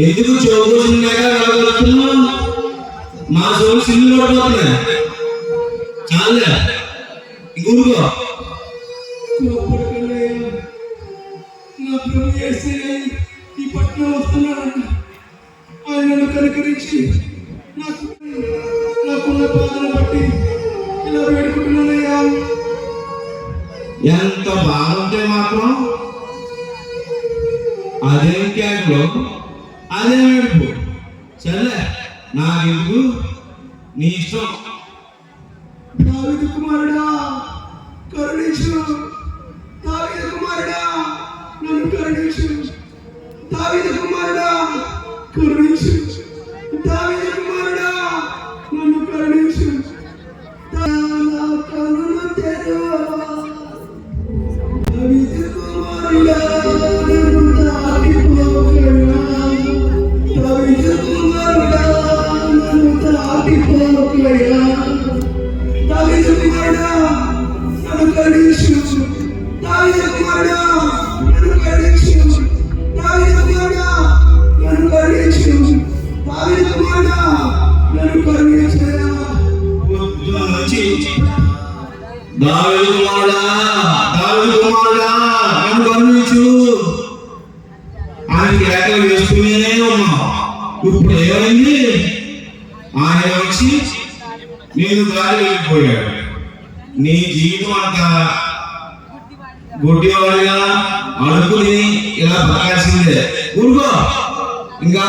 ఎందుకు చౌకూరుతున్నా మా చోటు సిల్లు పడిపోతున్నా చాలే ఇంకూరుకో ఈ పట్నం వస్తున్నాడంట. ఆయనను కనుకరించి నాకున్న బాధను బట్టి ఇలా వేడుకుంటున్నానయ్యా. ఎంత బాగుంటే మాత్రం అదేం క్యాట్లో అదే వేడుపు సరే నాకెందుకు నీ ఇష్టం. దావీదు కుమారుడా కరుణించు, దావీదు కుమారుడా నన్ను కరుణించు, దావీదు కుమారుడా కరుణించు, దావీదు కుమారుడా నన్ను కరుణించు. కరుణ తెరువు దావీదు కుమారుడా నన్ను దాటిపోకయ్యా, దావీదు కుమారుడా నన్ను దాటిపోకయ్యా, దావీదు కుమారుడా నన్ను కరుణించు, దావీదు కుమారుడా నన్ను కరుణించు, దావీదు కుమారుడా నన్ను కరుణించు, దావీదు కుమారుడా నన్ను కరుణించయ్యా. దావీదు కుమారుడా, దావీదు కుమారుడా నన్ను కరుణించు. ఆయన కేకలు వేస్తూనే ఉన్నావు. ఇప్పుడు ఏమైంది? ఆయన వచ్చి నేను దారి వెళ్ళిపోయాడు. నీ జీవితం అంతా గుడ్డివాడిగా అడుగుని ఇలా బతకాల్సిందే. ఊరుకో ఇంకా